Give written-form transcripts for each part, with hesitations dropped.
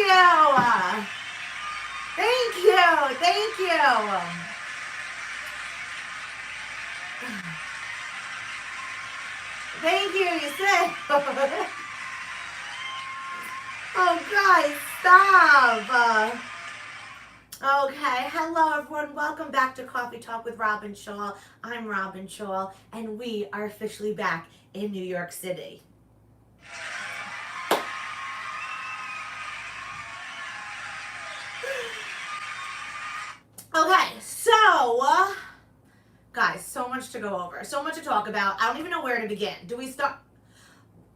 you. Thank you. Thank you. Thank you. You said. Oh, guys, stop. Okay, hello everyone. Welcome back to Cawfee Tawk with Robyn Schall. I'm Robyn Schall, and we are officially back in New York City. Okay, so, guys, so much to go over, so much to talk about. I don't even know where to begin. Do we start?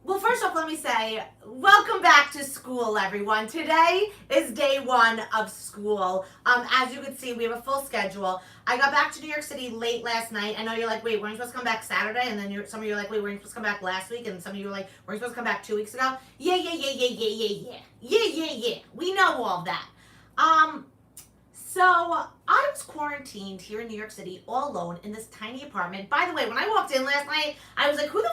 Well, first off, let me say, welcome back to school, everyone. Today is day one of school. As you can see, we have a full schedule. I got back to New York City late last night. I know you're like, wait, weren't you supposed to come back Saturday? And then some of you are like, wait, weren't you supposed to come back last week? And some of you are like, weren't you supposed to come back 2 weeks ago? Yeah. We know all of that. So I was quarantined here in New York City all alone in this tiny apartment. By the way, when I walked in last night, I was like, who the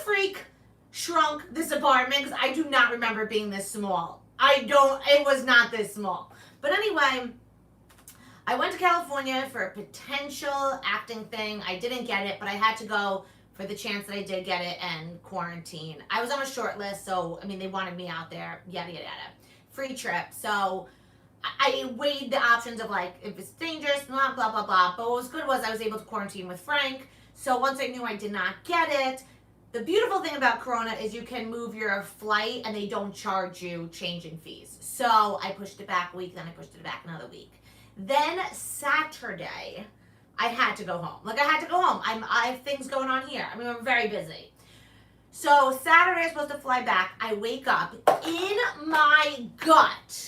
freak shrunk this apartment? Because I do not remember it being this small. It was not this small. But anyway, I went to California for a potential acting thing. I didn't get it, but I had to go for the chance that I did get it and quarantine. I was on a short list, so, they wanted me out there, yada, yada, yada. Free trip. So I weighed the options of like, if it's dangerous, blah, blah, blah, blah. But what was good was I was able to quarantine with Frank. So once I knew I did not get it, the beautiful thing about Corona is you can move your flight and they don't charge you changing fees. So I pushed it back a week, then I pushed it back another week. Then Saturday, I had to go home. I had to go home. I have things going on here. We're very busy. So Saturday I'm supposed to fly back. I wake up in my gut.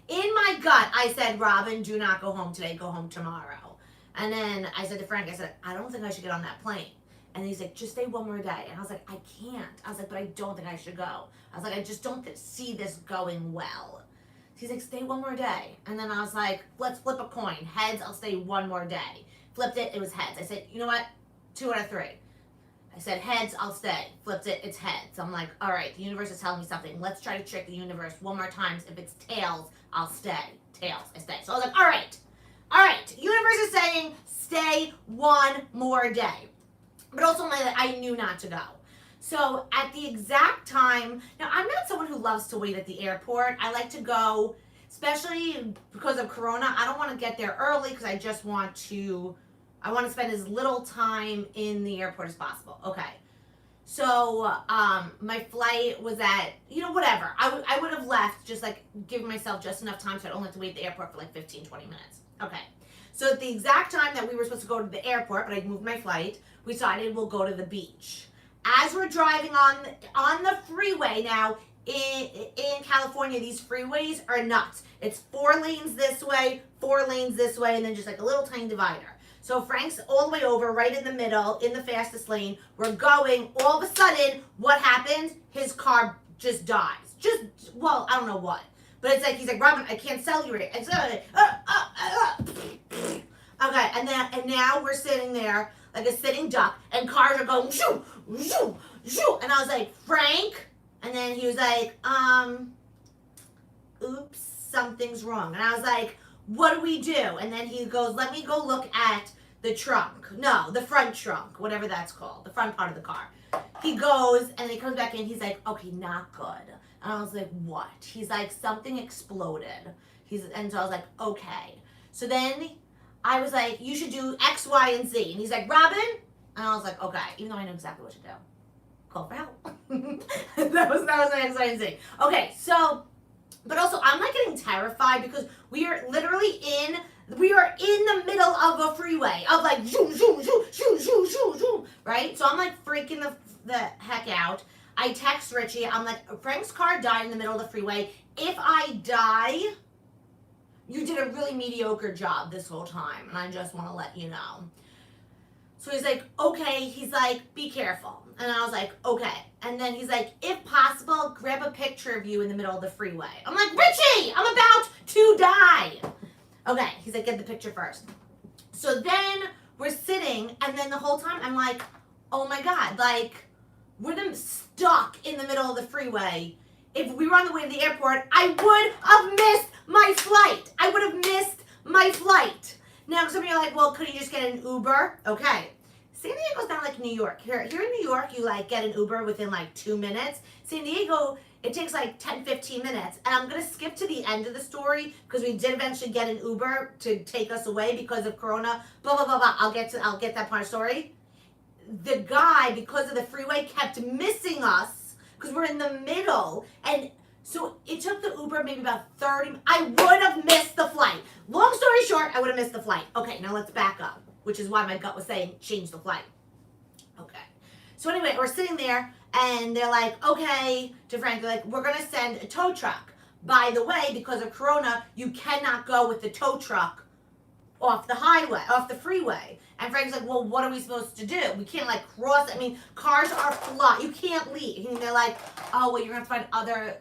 I said, Robyn, do not go home today. Go home tomorrow. And then I said to Frank, I don't think I should get on that plane. And he's like, just stay one more day. And I was like, I can't. I was like, but I don't think I should go. I was like, I just don't see this going well. He's like, stay one more day. And then I was like, let's flip a coin. Heads, I'll stay one more day. Flipped it, it was heads. I said, you know what? 2 out of 3. I said, heads, I'll stay. Flipped it, it's heads. I'm like, all right, the universe is telling me something. Let's try to trick the universe one more time. If it's tails, I'll stay. Tails, I stay. So I was like, all right. Universe is saying stay one more day. But also I knew not to go. So at the exact time, now I'm not someone who loves to wait at the airport. I like to go, especially because of Corona. I don't want to get there early because I just want to spend as little time in the airport as possible. Okay. So my flight was at, whatever. I would have left, just giving myself just enough time so I don't have to wait at the airport for 15, 20 minutes. Okay. So at the exact time that we were supposed to go to the airport, but I moved my flight, we decided we'll go to the beach. As we're driving on the freeway now, in California, these freeways are nuts. It's 4 lanes this way, 4 lanes this way, and then just a little tiny divider. So Frank's all the way over, right in the middle, in the fastest lane. We're going. All of a sudden, what happens? His car just dies. I don't know what. But it's he's like, Robyn, I can't sell you it. Okay, and now we're sitting there like a sitting duck, and cars are going, shoo, shoo, shoo. And I was like, Frank? And then he was like, oops, something's wrong. And I was like, what do we do? And then he goes, let me go look at the trunk. No, the front trunk, whatever that's called, the front part of the car. He goes, and he comes back in, he's like, okay, not good. And I was like, what? He's like, something exploded. And so I was like, okay. So then I was like, you should do X, Y, and Z. And he's like, Robyn? And I was like, okay, even though I know exactly what to do. Call for help. that was my X, Y, and Z. Okay, so, but also I'm getting terrified because we are literally in the middle of a freeway of zoom, zoom, zoom, zoom, zoom, zoom, zoom, right? So I'm freaking the heck out. I text Richie. I'm like, Frank's car died in the middle of the freeway. If I die, you did a really mediocre job this whole time, and I just want to let you know. So he's like, okay. He's like, be careful. And I was like, okay. And then he's like, if possible, grab a picture of you in the middle of the freeway. I'm like, Richie, I'm about to die. Okay. He's like, get the picture first. So then we're sitting, and then the whole time I'm like, oh my God, we're stuck in the middle of the freeway if we were on the way to the airport, I would have missed my flight. I would have missed my flight. Now, some of you are like, well, could you just get an Uber? Okay. San Diego's not like New York. Here in New York, you like get an Uber within like 2 minutes. San Diego, it takes like 10, 15 minutes. And I'm going to skip to the end of the story because we did eventually get an Uber to take us away because of Corona. Blah, blah, blah, blah. I'll get that part of the story. The guy, because of the freeway, kept missing us because we're in the middle. And so it took the Uber maybe about 30. I would have missed the flight. Long story short, I would have missed the flight. Okay, now let's back up, which is why my gut was saying change the flight. Okay. So anyway, we're sitting there and they're like, okay, to Frank, they're like, we're going to send a tow truck. By the way, because of Corona, you cannot go with the tow truck off the highway, off the freeway. And Frank's like, well, what are we supposed to do? We can't like cross. I mean, cars are flying. You can't leave. And they're like, oh, well, you're going to find other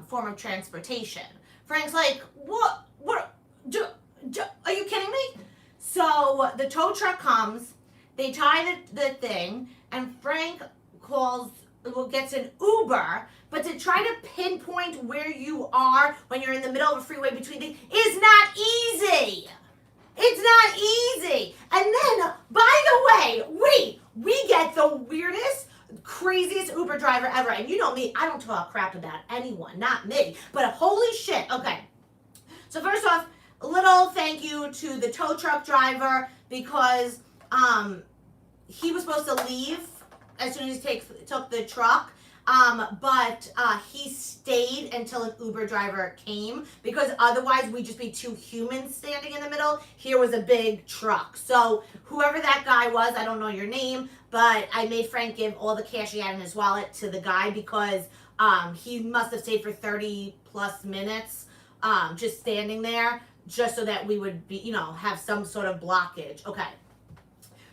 form of transportation. Frank's like, what, are you kidding me? So the tow truck comes, they tie the thing, and Frank gets an Uber, but to try to pinpoint where you are when you're in the middle of a freeway between things is not easy. It's not easy. And then, by the way, we get the weirdest, craziest Uber driver ever. And you know me, I don't talk crap about anyone, not me. But holy shit. Okay. So first off, a little thank you to the tow truck driver because he was supposed to leave as soon as he took the truck. But he stayed until an Uber driver came because otherwise we'd just be two humans standing in the middle. Here was a big truck. So whoever that guy was, I don't know your name, but I made Frank give all the cash he had in his wallet to the guy because he must have stayed for 30 plus minutes just standing there just so that we would be, have some sort of blockage. Okay.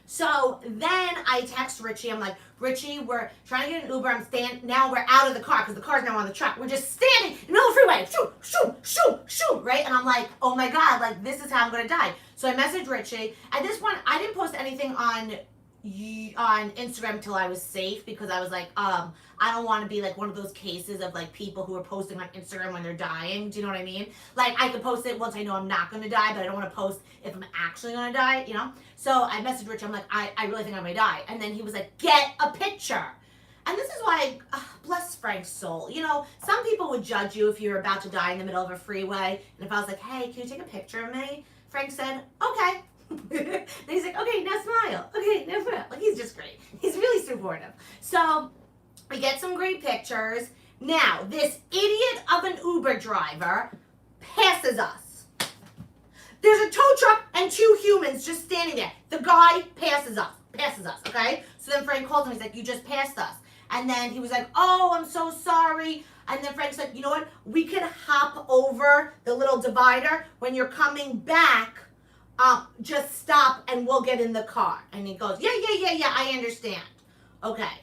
So then I text Richie. I'm like, Richie, we're trying to get an Uber. Now we're out of the car because the car's now on the truck. We're just standing in the middle of the freeway. Shoot, shoot, shoot, shoot, right? And I'm like, oh my God, like this is how I'm going to die. So I messaged Richie. At this point, I didn't post anything on Instagram until I was safe because I was like, I don't want to be like one of those cases of like people who are posting on Instagram when they're dying. Do you know what I mean? Like I could post it once I know I'm not going to die, but I don't want to post if I'm actually going to die, So I messaged Rich. I'm like, I really think I'm going to die. And then he was like, get a picture. And this is why, bless Frank's soul. Some people would judge you if you're about to die in the middle of a freeway. And if I was like, hey, can you take a picture of me? Frank said, okay. Then he's like, okay, now smile. Okay, now smile. Like, he's just great. He's really supportive. So we get some great pictures. Now, this idiot of an Uber driver passes us. There's a tow truck and two humans just standing there. The guy passes us, okay? So then Frank calls him. He's like, you just passed us. And then he was like, oh, I'm so sorry. And then Frank's like, you know what? We can hop over the little divider. When you're coming back, just stop and we'll get in the car. And he goes, yeah, I understand. Okay.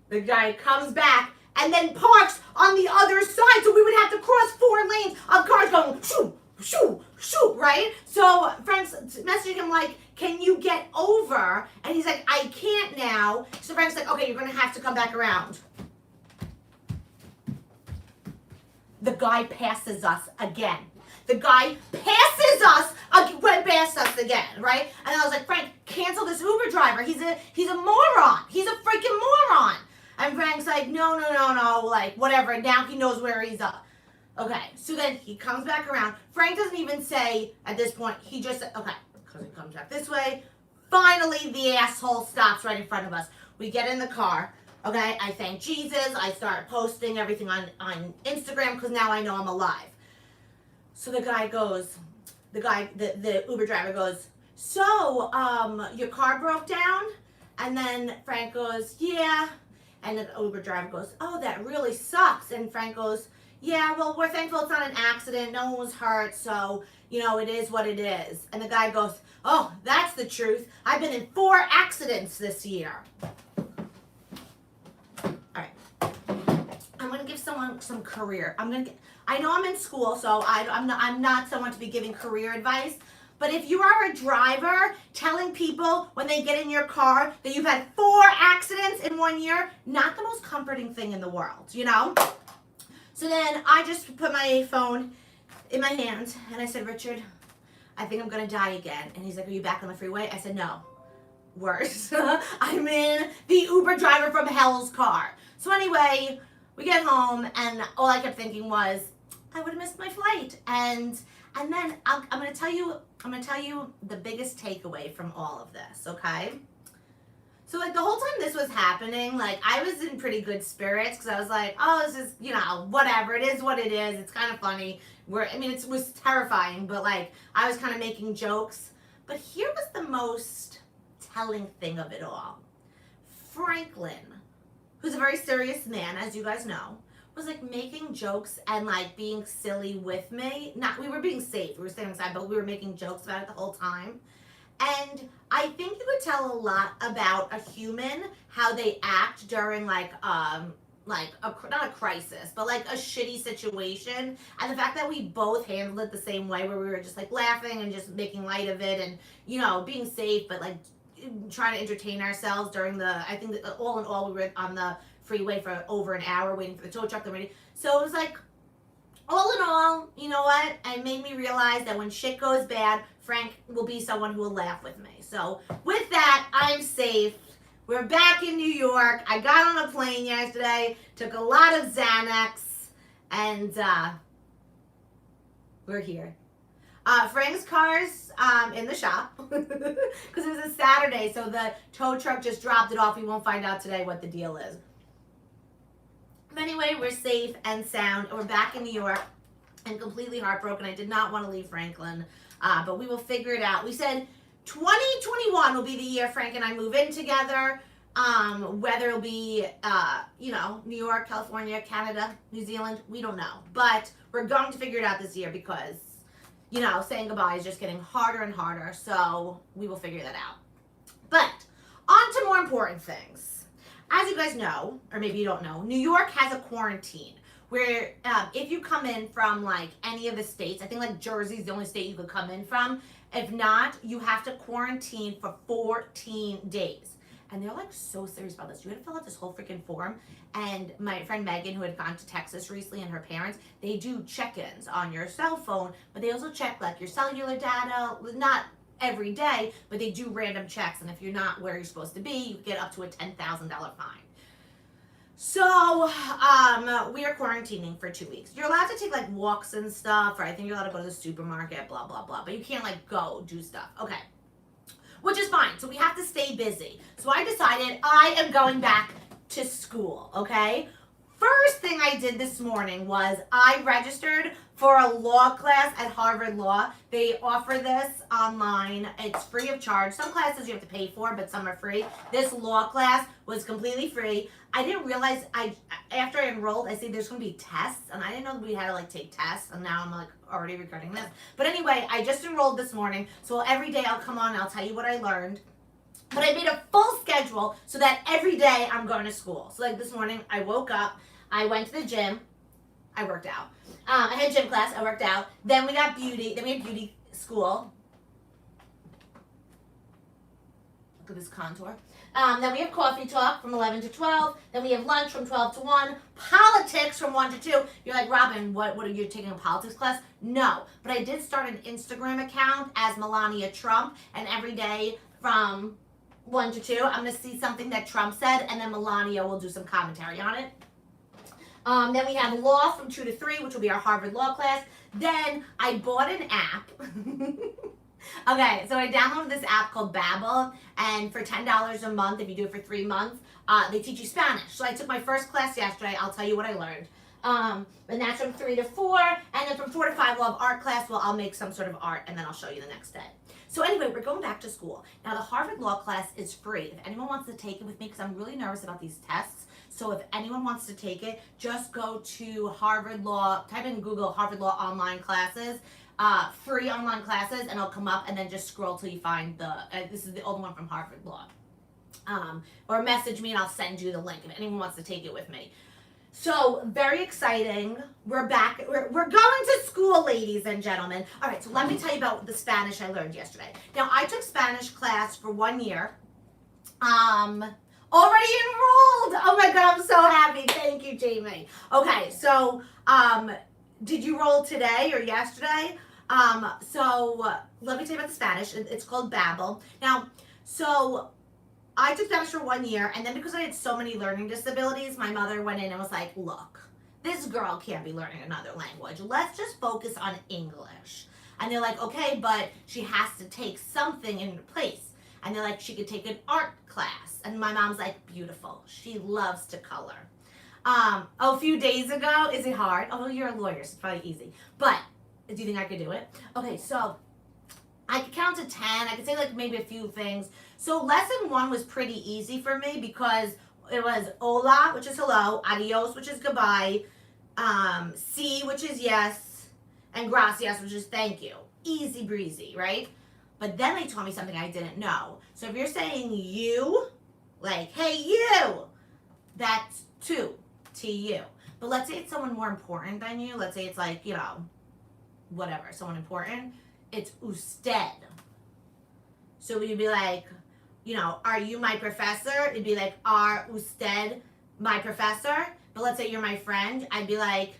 The guy comes back and then parks on the other side, so we would have to cross 4 lanes of cars going shoo, shoo, shoo, right? So Frank's messaging him like, can you get over? And he's like, I can't now. So Frank's like, okay, you're going to have to come back around. The guy passes us again. The guy passes us, went past us again, right? And I was like, Frank, cancel this Uber driver. He's a moron. He's a freaking moron. And Frank's like, no, like, whatever. Now he knows where he's up. Okay, so then he comes back around. Frank doesn't even say, at this point, he just, okay, because he comes back this way. Finally, the asshole stops right in front of us. We get in the car. Okay, I thank Jesus. I start posting everything on Instagram because now I know I'm alive. So the guy goes, the Uber driver goes, so, your car broke down? And then Frank goes, yeah. And the Uber driver goes, oh, that really sucks. And Frank goes, yeah, well, we're thankful it's not an accident. No one was hurt. So, it is what it is. And the guy goes, oh, that's the truth. I've been in 4 accidents this year. All right. I'm going to give someone some career. I know I'm in school, so I'm not someone to be giving career advice, But if you are a driver telling people when they get in your car that you've had 4 accidents in 1 year, not the most comforting thing in the world, you know? So then I just put my phone in my hand and I said, Richard, I think I'm gonna die again. And he's like, are you back on the freeway? I said, no. Worse. I'm in the Uber driver from hell's car. So anyway, we get home and all I kept thinking was, I would have missed my flight. And then I'm gonna tell you the biggest takeaway from all of this, okay? So like the whole time this was happening, like I was in pretty good spirits because I was like, oh, this is, you know, whatever. It is what it is. It's kind of funny. It was terrifying, but like I was kind of making jokes. But here was the most telling thing of it all. Franklin, who's a very serious man, as you guys know, was like making jokes and like being silly with me. We were being safe. We were staying inside, but we were making jokes about it the whole time. And I think you could tell a lot about a human, how they act during not a crisis, but like a shitty situation. And the fact that we both handled it the same way, where we were just like laughing and just making light of it and, you know, being safe, but like trying to entertain ourselves during I think that all in all, we were on the freeway for over an hour waiting for the tow truck to ready. So it was like, all in all, you know what? It made me realize that when shit goes bad, Frank will be someone who will laugh with me. So with that, I'm safe. We're back in New York. I got on a plane yesterday, took a lot of Xanax, and we're here. Frank's car's in the shop because it was a Saturday, so the tow truck just dropped it off. We won't find out today what the deal is. But anyway, we're safe and sound, and we're back in New York and completely heartbroken. I did not want to leave Franklin, but we will figure it out. We said 2021 will be the year Frank and I move in together. Whether it'll be, New York, California, Canada, New Zealand, we don't know. But we're going to figure it out this year because, you know, saying goodbye is just getting harder and harder. So we will figure that out. But on to more important things. As you guys know, or maybe you don't know, New York has a quarantine where if you come in from like any of the states, I think like Jersey's the only state you could come in from. If not, you have to quarantine for 14 days. And they're like so serious about this. You had to fill out this whole freaking form. And my friend Megan, who had gone to Texas recently, and her parents, they do check-ins on your cell phone, but they also check like your cellular data, not every day, but they do random checks, and if you're not where you're supposed to be, you get up to a $10,000 fine. So, we are quarantining for 2 weeks. You're allowed to take like walks and stuff, or I think you're allowed to go to the supermarket, blah, blah, blah, but you can't like go do stuff. Okay. Which is fine. So we have to stay busy. So I decided I am going back to school, okay? First thing I did this morning was I registered for a law class at Harvard Law. They offer this online. It's free of charge. Some classes you have to pay for, but some are free. This law class was completely free. I didn't realize, after I enrolled, I see there's going to be tests, and I didn't know that we had to like take tests, and now I'm like already recording this. But anyway, I just enrolled this morning, so every day I'll come on and I'll tell you what I learned. But I made a full schedule so that every day I'm going to school. So like this morning, I woke up, I went to the gym, I worked out. I had gym class, I worked out. Then we got beauty, then we had beauty school. Look at this contour. Then we have Cawfee Tawk from 11 to 12. Then we have lunch from 12 to 1. Politics from 1 to 2. You're like, Robyn, what are you taking a politics class? No, but I did start an Instagram account as Melania Trump, and every day from 1 to 2, I'm going to see something that Trump said, and then Melania will do some commentary on it. Then we have law from 2 to 3, which will be our Harvard Law class. Then I bought an app. Okay, so I downloaded this app called Babbel, and for $10 a month, if you do it for 3 months, they teach you Spanish. So I took my first class yesterday. I'll tell you what I learned. And that's from 3 to 4, and then from 4 to 5, we'll have art class. Well, I'll make some sort of art, and then I'll show you the next day. So anyway, we're going back to school. Now, the Harvard Law class is free. If anyone wants to take it with me, because I'm really nervous about these tests, so if anyone wants to take it, just go to Harvard Law, type in Google Harvard Law online classes, free online classes, and it'll come up, and then just scroll till you find this is the old one from Harvard Law. Or message me and I'll send you the link if anyone wants to take it with me. So very exciting. We're back. We're going to school, ladies and gentlemen. All right, so let me tell you about the Spanish I learned yesterday. Now, I took Spanish class for 1 year. Already enrolled. Oh my God, I'm so happy. Thank you, Jamie. Okay, so did you roll today or yesterday? So let me tell you about the Spanish. It's called Babbel. Now, so I took Spanish for 1 year, and then because I had so many learning disabilities, my mother went in and was like, look, this girl can't be learning another language. Let's just focus on English. And they're like, okay, but she has to take something in place. And they're like, she could take an art class. And my mom's like, beautiful. She loves to color. A few days ago, is it hard? Oh, you're a lawyer, so it's probably easy. But do you think I could do it? Okay, so I could count to 10. I could say like maybe a few things. So lesson 1 was pretty easy for me because it was hola, which is hello, adios, which is goodbye, sí, which is yes, and gracias, which is thank you. Easy breezy, right? But then they taught me something I didn't know. So if you're saying you, like, hey, you, that's to. But let's say it's someone more important than you. Let's say it's like, you know, whatever, someone important. It's usted. So you'd be like, you know, are you my professor? It'd be like, are usted my professor? But let's say you're my friend. I'd be like,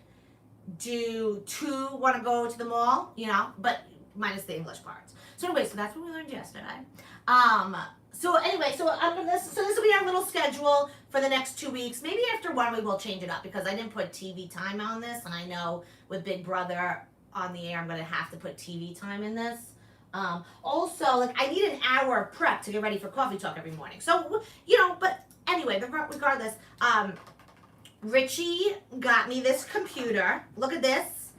do two want to go to the mall? You know, but minus the English parts. So anyway, so that's what we learned yesterday. So this will be our little schedule for the next 2 weeks. Maybe after 1 we will change it up because I didn't put TV time on this, and I know with Big Brother on the air I'm going to have to put TV time in this. Also, like I need an hour of prep to get ready for Cawfee Talk every morning. So, you know, but anyway, regardless, Richie got me this computer. Look at this.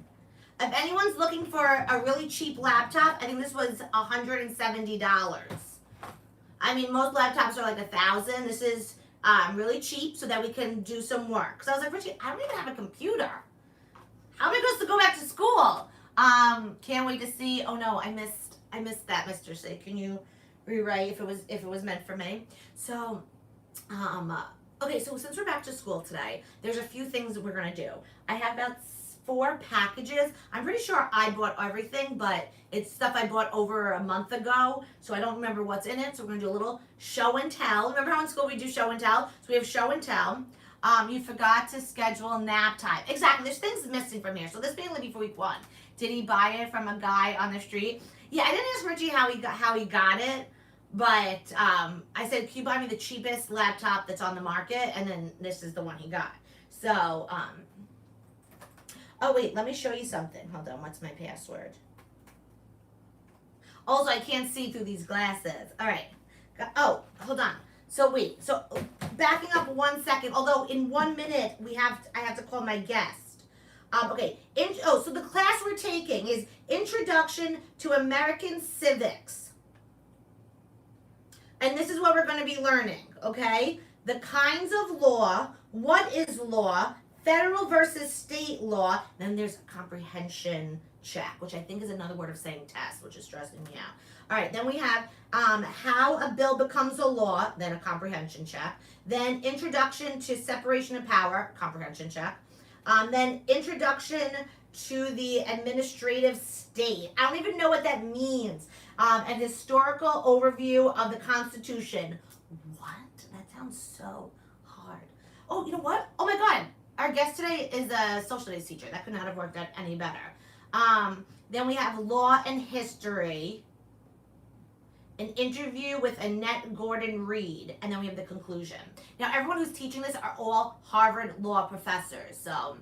If anyone's looking for a really cheap laptop, I think this was $170. I mean, most laptops are like $1,000. This is really cheap so that we can do some work. So I was like, Richie, I don't even have a computer. How am I supposed to go back to school? Can't wait to see. Oh no, I missed that, Mr. Sid. Can you rewrite if it was meant for me? So, okay, so since we're back to school today, there's a few things that we're gonna do. I have about 4 packages. I'm pretty sure I bought everything, but it's stuff I bought over a month ago, so I don't remember what's in it. So we're gonna do a little show and tell. Remember how in school we do show and tell? So we have show and tell. You forgot to schedule nap time. Exactly, there's things missing from here. So this may only be for week 1. Did he buy it from a guy on the street? Yeah, I didn't ask Richie how he got it, but I said, can you buy me the cheapest laptop that's on the market? And then this is the one he got. So, oh wait, let me show you something. Hold on, what's my password? Also, I can't see through these glasses. All right. Oh, hold on. So wait, so backing up 1 second, although in 1 minute I have to call my guest. Okay, so the class we're taking is Introduction to American Civics. And this is what we're going to be learning, okay? The kinds of law, what is law, federal versus state law, then there's a comprehension check, which I think is another word of saying test, which is stressing me out. All right, then we have how a bill becomes a law, then a comprehension check. Then introduction to separation of power, comprehension check. Then introduction to the administrative state. I don't even know what that means. An historical overview of the Constitution. What? That sounds so hard. Oh, you know what? Oh my God. Our guest today is a social studies teacher. That could not have worked out any better. Then we have law and history. An interview with Annette Gordon-Reed, and then we have the conclusion. Now, everyone who's teaching this are all Harvard law professors. So,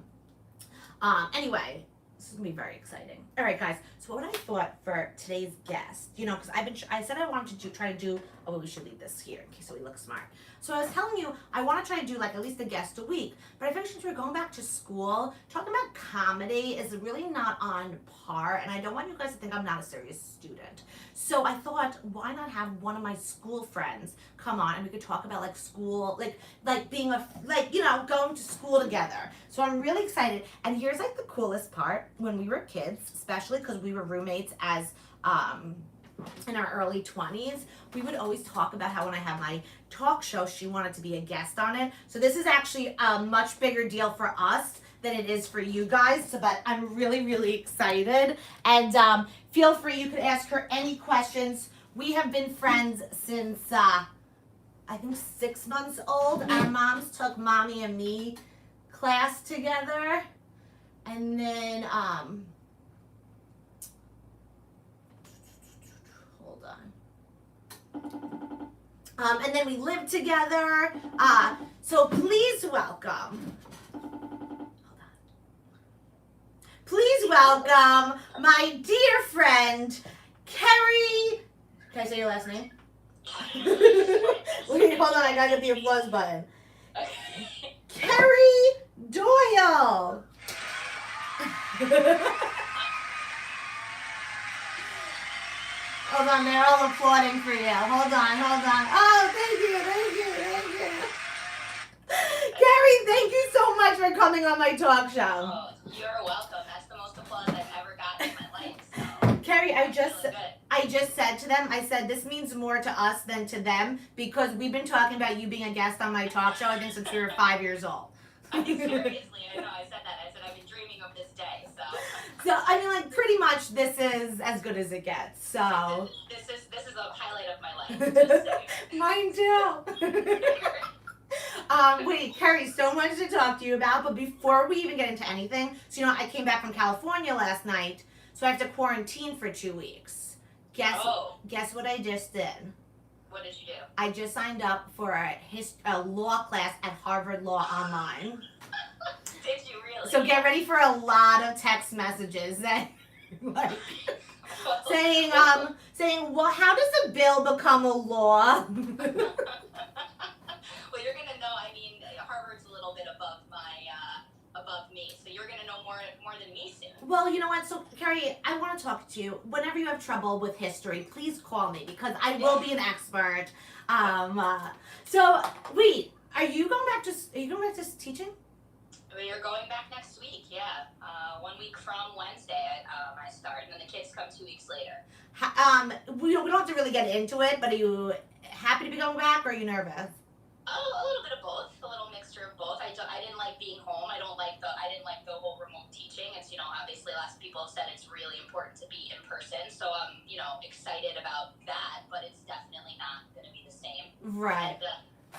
anyway, this is gonna be very exciting. All right, guys. So, what I thought for today's guest, you know, because I said I wanted to try to do. Oh, well, we should leave this here in case we look smart. So, I was telling you I want to try to do like at least a guest a week. But I figured since we're going back to school, talking about comedy is really not on par, and I don't want you guys to think I'm not a serious student. So I thought, why not have one of my school friends come on and we could talk about like school, like being going to school together. So I'm really excited. And here's like the coolest part: when we were kids, especially because we were roommates as in our early 20s, we would always talk about how when I had my talk show, she wanted to be a guest on it. So this is actually a much bigger deal for us than it is for you guys. So, but I'm really, really excited. And feel free, you could ask her any questions. We have been friends since I think 6 months old. Our moms took Mommy and Me class together. And then hold on. And then we lived together. So please welcome. Please welcome my dear friend, Carrie. Can I say your last name? Wait, hold on, I gotta get the applause button. Carrie Doyle. Hold on, they're all applauding for you. Hold on. Oh, thank you. Carrie, thank you so much for coming on my talk show. Oh, you're welcome. That's the most applause I've ever gotten in my life. So. Carrie, I just said to them, I said, this means more to us than to them because we've been talking about you being a guest on my talk show, I think, since we were 5 years old. Seriously, I know, I said that. I said, I've been dreaming of this day, so. So, I mean, like, pretty much this is as good as it gets, so. This is a highlight of my life. Just saying. Mine too. Wait, Carrie, so much to talk to you about, but before we even get into anything, so you know, I came back from California last night, so I have to quarantine for 2 weeks. Guess what I just did? What did you do? I just signed up for a law class at Harvard Law Online. Did you really? So get ready for a lot of text messages that, like, saying, well, how does a bill become a law? Well, you're gonna know. I mean, Harvard's a little bit above me, so you're gonna know more than me soon. Well, you know what? So, Carrie, I want to talk to you. Whenever you have trouble with history, please call me because I will be an expert. So, wait, are you going back to teaching? We're going back next week. Yeah, 1 week from Wednesday. I start, and then the kids come 2 weeks later. We don't have to really get into it, but are you happy to be going back, or are you nervous? A little bit of both, a little mixture of both. I didn't like being home. I didn't like the whole remote teaching. It's, you know, obviously lots of people have said it's really important to be in person. So I'm, you know, excited about that, but it's definitely not going to be the same. Right. And,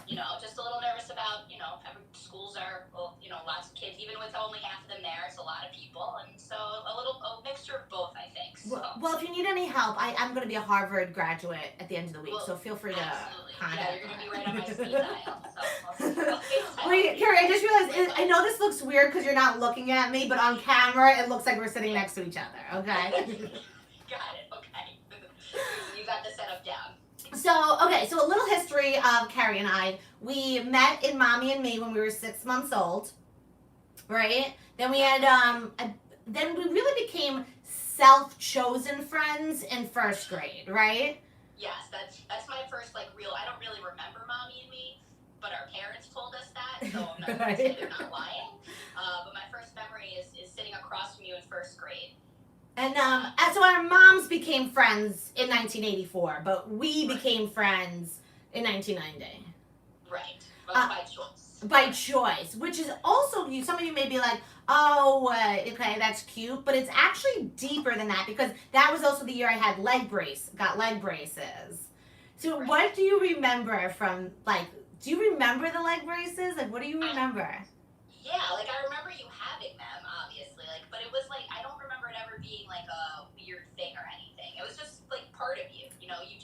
you know, just a little nervous about, you know, schools are, well, you know, lots of kids, even with only half of them there, it's a lot of people. And so a mixture of both, I think. So. Well, if you need any help, I'm going to be a Harvard graduate at the end of the week, so feel free to contact me. Yeah, you're going to be right on my speed dial. So Wait, Carrie, I just realized, I know this looks weird because you're not looking at me, but on camera, it looks like we're sitting next to each other, okay? Got it, okay. You got the setup down. So a little history of Carrie and I. We met in Mommy and Me when we were 6 months old, right? Then we had, then we really became self-chosen friends in first grade, right? Yes, that's my first, like, I don't really remember Mommy and Me, but our parents told us that, so I'm not going to say they're not lying. But my first memory is sitting across from you in first grade. And so our moms became friends in 1984, but we became friends in 1990. Right, but by choice. By choice, which is also, some of you may be like, oh, okay, that's cute, but it's actually deeper than that because that was also the year I had leg braces. So what do you remember from, like, do you remember the leg braces? Like, what do you remember? Yeah, like, I remember you having them, obviously, like, but it was, like, I don't remember it ever being, like, a weird thing or anything. It was just, like, part of you, you know, you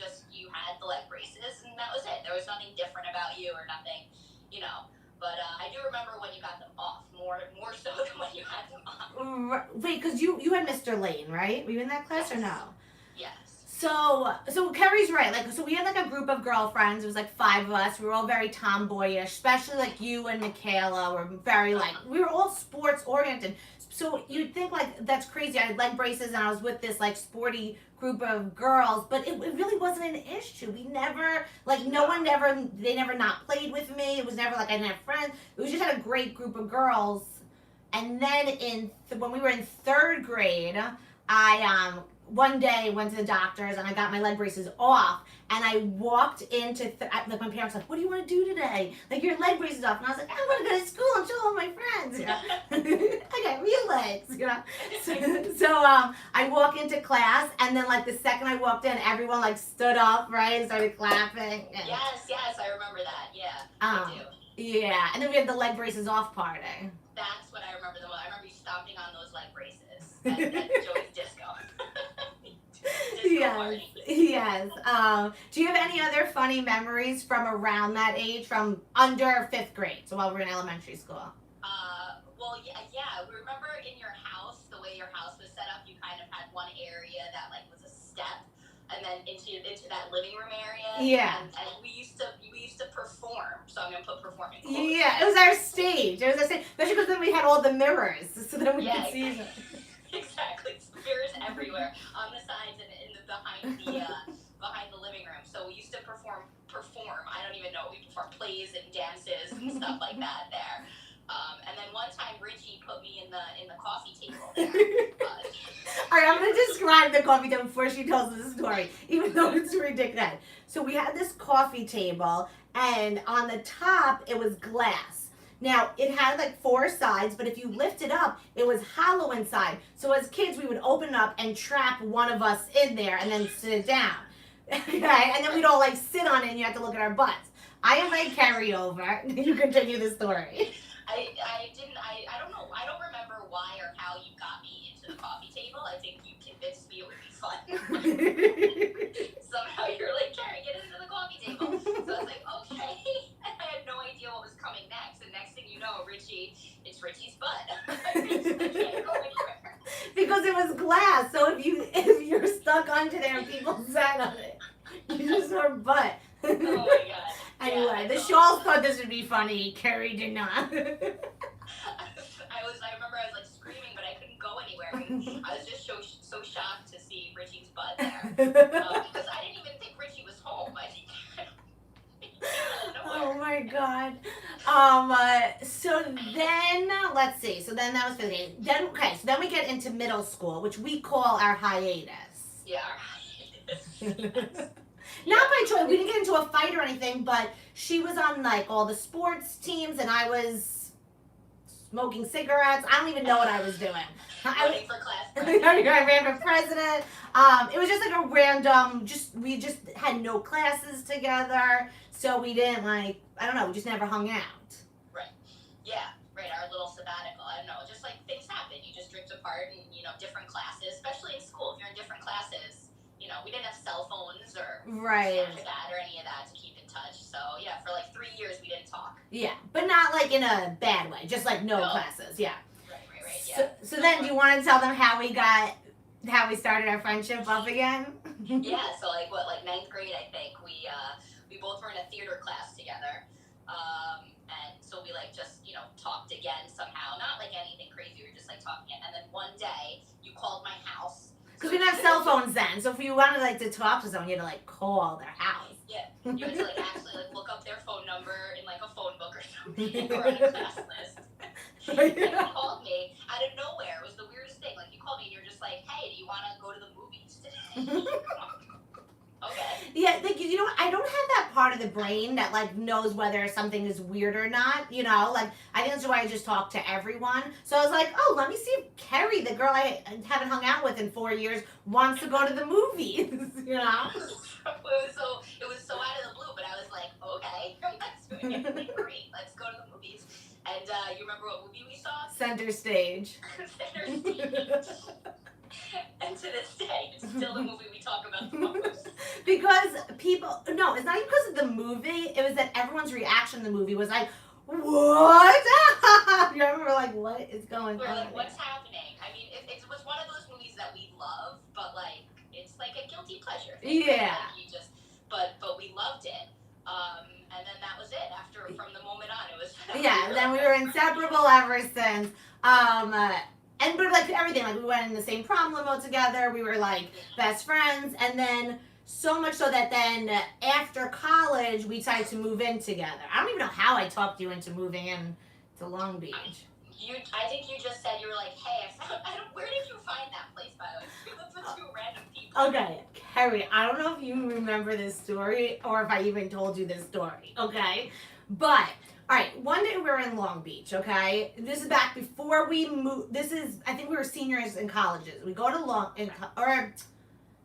had the leg braces, and that was it. There was nothing different about you or nothing, you know, but I do remember when you got them off, more so than when you had them on. Wait, because you had Mr. Lane, right? Were you in that class or no? Yes. So Carrie's right. Like, so we had like a group of girlfriends. It was like 5 of us. We were all very tomboyish, especially like you and Michaela were very like, we were all sports oriented. So you'd think like, that's crazy. I had leg braces and I was with this like sporty group of girls, but it really wasn't an issue. We never, like they never not played with me. It was never like I didn't have friends. We just had a great group of girls. And then when we were in 3rd grade, one day went to the doctor's and I got my leg braces off, and I walked into like my parents were like, what do you want to do today? Like, your leg braces off. And I was like, I want to go to school and show all my friends. You know? I got real legs, you know. So I walk into class, and then like the second I walked in, everyone like stood up, right, and started clapping. And, Yes, I remember that. Yeah, I do. Yeah, and then we had the leg braces off party. That's what I remember the most. I remember you stomping on those leg braces at Joey's disco. Yes. Do you have any other funny memories from around that age, from under 5th grade, so while we were in elementary school? Well, yeah. Remember in your house, the way your house was set up, you kind of had one area that like was a step, and then into that living room area. Yeah. And we used to perform. So I'm gonna put performing quotes. Yeah, it was our stage. Especially because then we had all the mirrors, so then we could see them. Exactly. Mirrors everywhere on the sides and in the behind the living room. So we used to perform. I don't even know. We performed plays and dances and stuff like that there. And then one time Richie put me in the coffee table there. All right, I'm going to describe the coffee table before she tells the story, even though it's ridiculous. So we had this coffee table, and on the top, it was glass. Now, it had like 4 sides, but if you lift it up, it was hollow inside. So as kids, we would open it up and trap one of us in there and then sit it down. Okay? And then we'd all like sit on it, and you have to look at our butts. I invite Carrie over. You continue the story. I don't know. I don't remember why or how you got me into the coffee table. I think you convinced me it would be fun. Somehow you're like, Carrie, get into the coffee table. So I was like, okay. And I had no idea what was coming next. And next thing you know, it's Richie's butt. I can't go anywhere. Because it was glass, so if you're stuck onto there and people sat on it, you just saw butt. Oh my god. Anyway, the Shalls thought this would be funny. Carrie did not. I remember I was like screaming, but I couldn't go anywhere. I was just so shocked to see Richie's butt there. Because I didn't even think Richie was home. I think Oh my god. So then, let's see. So then that was 5th grade. So then we get into middle school, which we call our hiatus. Yeah, our hiatus. Not by choice. We didn't get into a fight or anything, but she was on like all the sports teams, and I was smoking cigarettes. I don't even know what I was doing. Running for class president. I ran for president. It was just like a random. We just had no classes together, so we didn't we just never hung out. Right. Yeah. Right. Our little sabbatical. I don't know. Just like things happen. You just drift apart, and different classes, especially in school. If you're in different classes. We didn't have cell phones or Snapchat or any of that to keep in touch. So, yeah, for like 3 years we didn't talk. Yeah, but not like in a bad way. Just like no classes, yeah. Right, yeah. So then do you want to tell them how we started our friendship up again? Yeah, so like 9th grade, I think. We both were in a theater class together. And so we talked again somehow. Not like anything crazy, we were just like talking. And then one day you called my house. Because we didn't have cell phones then, so if you wanted to talk to someone, you had to call their house. Yeah, you had to actually look up their phone number in a phone book or something, or on a class list. And you called me out of nowhere. It was the weirdest thing. You called me and you're just like, hey, do you want to go to the movies today? Okay. Yeah, I don't have that part of the brain that knows whether something is weird or not. I think that's why I just talk to everyone. So I was like, oh, let me see if Carrie, the girl I haven't hung out with in 4 years, wants to go to the movies. It was so out of the blue, but I was like, okay, great, let's go to the movies. And you remember what movie we saw? Center Stage. Center Stage. And to this day, it's still the movie we talk about the most. Because it's not even because of the movie. It was that everyone's reaction to the movie was like, what? You remember, what is going on? We're like, what's happening? I mean, it was one of those movies that we love, but it's like a guilty pleasure thing. Yeah. But we loved it. And then that was it. From the moment on, it was. Yeah. Then we were inseparable ever since. And but everything, we went in the same prom limo together. We were best friends, and then so much so that then after college we decided to move in together. I don't even know how I talked you into moving in to Long Beach. I think you just said, you were like, hey, where did you find that place, by the way? That's the two random people. Okay, Carrie, I don't know if you remember this story or if I even told you this story, okay? But, alright, one day we were in Long Beach, okay? This is back before we moved. I think we were seniors in colleges. We go to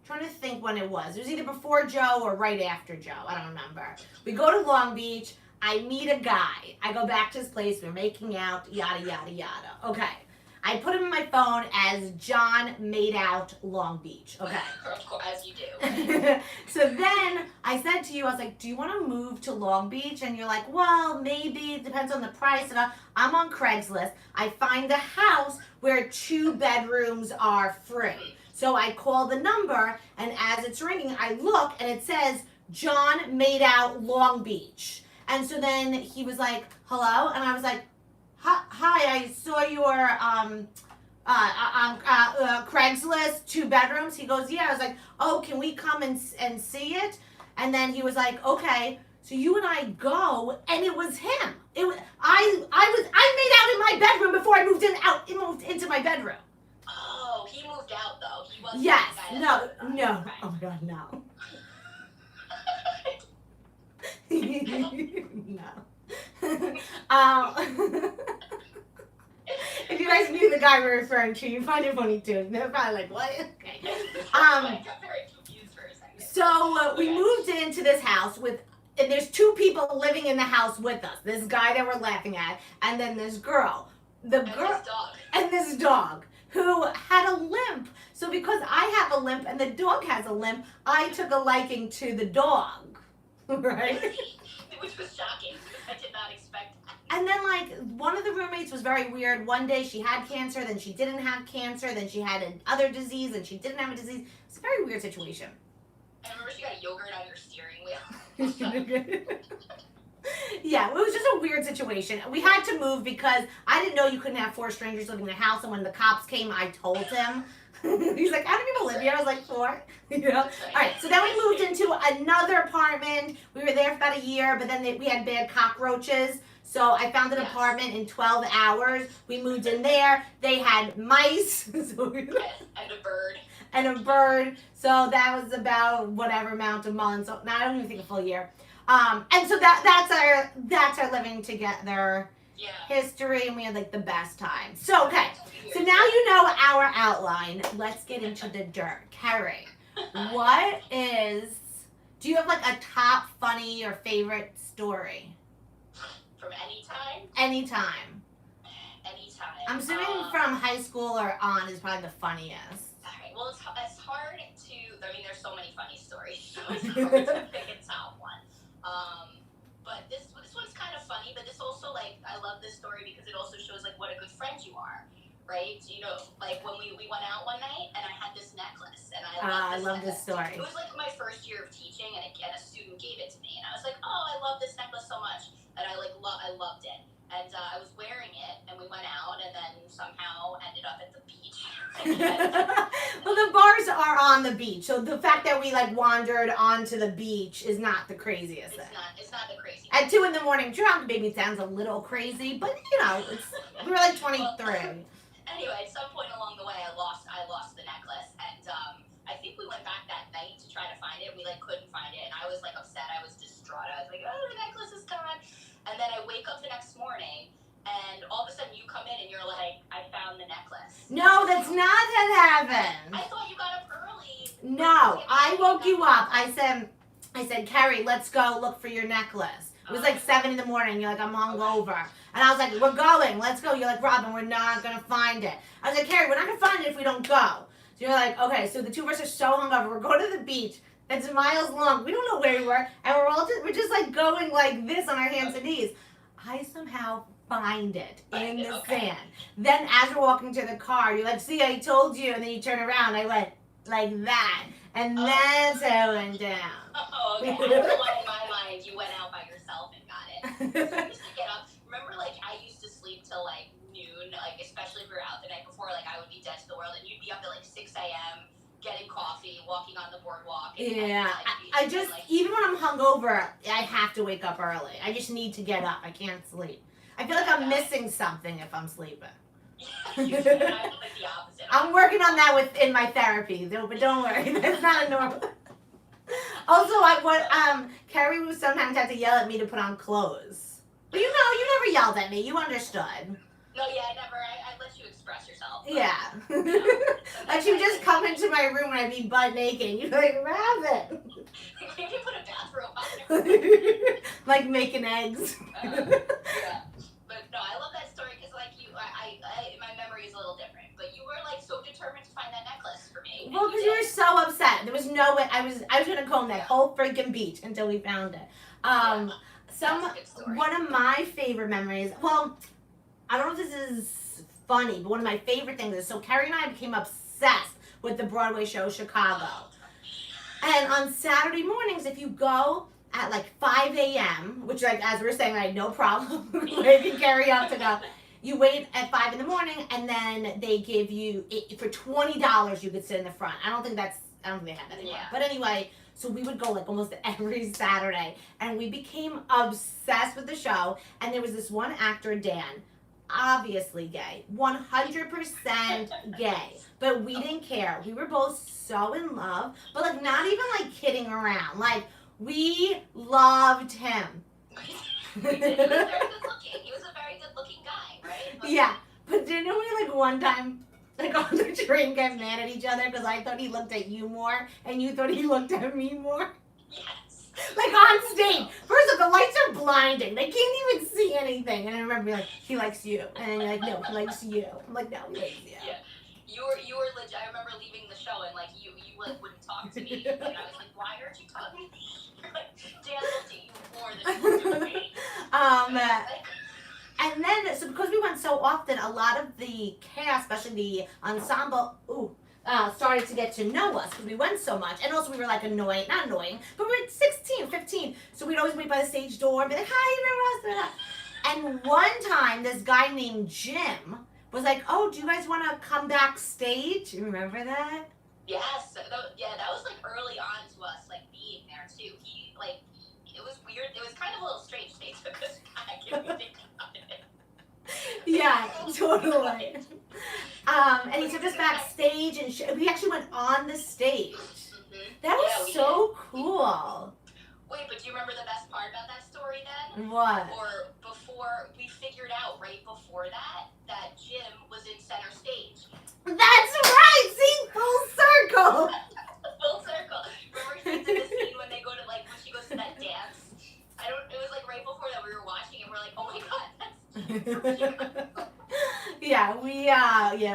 trying to think when it was. It was either before Joe or right after Joe. I don't remember. We go to Long Beach. I meet a guy. I go back to his place. We're making out, yada, yada, yada. Okay. I put him in my phone as John made out Long Beach. Okay. Of course, as you do. So then I said to you, I was like, do you want to move to Long Beach? And you're like, well, maybe. It depends on the price. And I'm on Craigslist. I find a house where 2 bedrooms are free. So I call the number, and as it's ringing, I look, and it says, John made out Long Beach. And so then he was like, hello? And I was like, hi, I saw your Craigslist 2 bedrooms. He goes, yeah. I was like, oh, can we come and see it? And then he was like, okay. So you and I go, and it was him. I made out in my bedroom before I moved into my bedroom. Oh, he moved out though. He wasn't. Yes. The guy No. Okay. Oh my God, no. No. If you guys knew the guy we're referring to, you'd find it funny too. They're probably like, what? Okay. I got very confused for a second. So we moved into this house and there's 2 people living in the house with us. This guy that we're laughing at, and then this girl. And this dog who had a limp. So because I have a limp and the dog has a limp, I took a liking to the dog. Right? Which was shocking because I did not expect that. And then, like, one of the roommates was very weird. One day she had cancer, then she didn't have cancer, then she had another disease, and she didn't have a disease. It's a very weird situation. I remember she got yogurt on your steering wheel. Yeah, it was just a weird situation. We had to move because I didn't know you couldn't have 4 strangers living in the house, and when the cops came, I told him. He's like, how many people live here? I was like, 4. You know? All right, so then we moved into another apartment. We were there for about a year, but then we had bad cockroaches. So I found an apartment in 12 hours. We moved in there. They had mice. And a bird. And a bird. So that was about whatever amount of months. So, I don't even think a full year. And so that's our living together history, and we had like the best time. So okay, so now you know our outline. Let's get into the dirt. Carrie, do you have like a top funny or favorite story? From any time? Anytime. I'm assuming from high school or on is probably the funniest. Alright, well it's hard to, I mean there's so many funny stories, so it's hard to pick a top one. But this one's kind of funny, but this also, like, I love this story because it also shows, like, what a good friend you are, right? You know, like, when we went out one night, and I had this necklace, and I love this story. It was, like, my first year of teaching, and a student gave it to me, and I was like, oh, I love this necklace so much, and I loved it. And I was wearing it, and we went out, and then somehow ended up at the beach. Well, the bars are on the beach, so the fact that we like wandered onto the beach is not the craziest thing. It's not the craziest. At 2 a.m. drunk, maybe it sounds a little crazy, but you know, we were like 23. Anyway, at some point along the way, I lost the necklace, and I think we went back that night to try to find it, and we like couldn't find it, and I was like upset. I was distraught. I was like, oh, the necklace is gone. And then I wake up the next morning, and all of a sudden you come in and you're like, I found the necklace. No, that's not what happened. I thought you got up early. No, I woke you up. I said, Carrie, let's go look for your necklace. It was like 7 in the morning. You're like, I'm hungover. And I was like, we're going. Let's go. You're like, Robyn, we're not going to find it. I was like, Carrie, we're not going to find it if we don't go. So you're like, okay, so the 2 of us are so hungover. We're going to the beach. It's miles long. We don't know where we were. And we're just like going like this on our hands and knees. I somehow find it in the sand. Then as we're walking to the car, you're like, see, I told you. And then you turn around. I went like that. And that's how it went down. Oh, okay. I don't know why in my mind you went out by yourself and got it. So I used to get up. Remember, like, I used to sleep till like noon, like, especially if we were out the night before. Like, I would be dead to the world. And you'd be up at like 6 a.m. getting coffee, walking on the boardwalk. Yeah, I just, even when I'm hungover, I have to wake up early. I just need to get up. I can't sleep. I feel like I'm missing something if I'm sleeping. Yeah, you should. I'm like the opposite. I'm working on that within my therapy, though, but don't worry, that's not a normal. Also, Carrie would sometimes have to yell at me to put on clothes. But you never yelled at me. You understood. No, yeah, I never. I let you express yourself. Yeah. Like she would just come into my room and I'd be butt naked. And you'd be like, Rabbit. Maybe put a bathrobe on. Like making eggs. Yeah. But no, I love that story because like my memory is a little different. But you were like so determined to find that necklace for me. Well, because you were so upset. There was no way. I was gonna comb that whole freaking beach until we found it. One of my favorite memories. Well, I don't know if this is funny, but one of my favorite things is, so Carrie and I became obsessed with the Broadway show Chicago. And on Saturday mornings, if you go at like 5 a.m., which like as we were saying, I had no problem waking Carrie up to go. You wait at 5 in the morning, and then they give you for $20 you could sit in the front. I don't think they have that anymore. Yeah. But anyway, so we would go like almost every Saturday, and we became obsessed with the show. And there was this one actor, Dan, obviously gay, 100% gay, but we didn't care. We were both so in love, but like not even like kidding around. Like we loved him. He was very good looking. He was a very good looking guy, right? Yeah, but didn't we like one time like on the train get mad at each other because I thought he looked at you more and you thought he looked at me more? Yes. Like on stage. First of all, the lights are blinding. They can't even see anything. And I remember being like, he likes you. And then you're like, no, he likes you. I'm like, no, he likes you. Yeah. You were legit. I remember leaving the show and like you like wouldn't talk to me. And I was like, why aren't you talking to me? You're like, Dan looked at you more than you looked at me. And then, so because we went so often, a lot of the cast, especially the ensemble, started to get to know us because we went so much. And also we were like not annoying, but we were 16, 15. So we'd always wait by the stage door and be like, hi, you remember us? And one time, this guy named Jim was like, oh, do you guys want to come backstage? You remember that? Yes. That was like early on to us, like being there too. He like, it was weird. It was kind of a little strange. They took us back if you think about it. Yeah, totally. And he took us backstage, and we actually went on the stage. Mm-hmm. That was so cool. Wait, but do you remember the best part about that story then? What? Or before, we figured out right before that Jim was in center stage. That's right! See? Full circle! Full circle. Remember she's in the scene when they go to when she goes to that dance? It was like right before that we were watching and we're like, oh my god, that's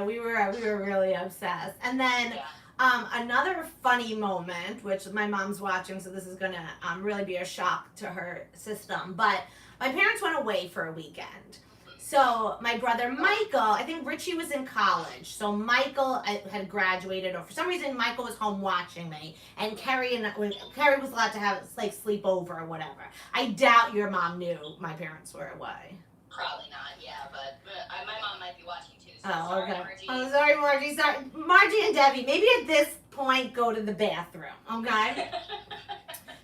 we were really obsessed. And then another funny moment, which my mom's watching, so this is gonna really be a shock to her system. But my parents went away for a weekend. So my brother Michael, I think Richie was in college. So Michael had graduated, or for some reason Michael was home watching me, and Carrie was allowed to have like sleep over or whatever. I doubt your mom knew my parents were away. Probably not, yeah, but my mom might be watching too. So Oh, sorry, okay. Margie. Oh, sorry, Margie. Sorry, Margie and Debbie. Maybe at this point, go to the bathroom. Okay.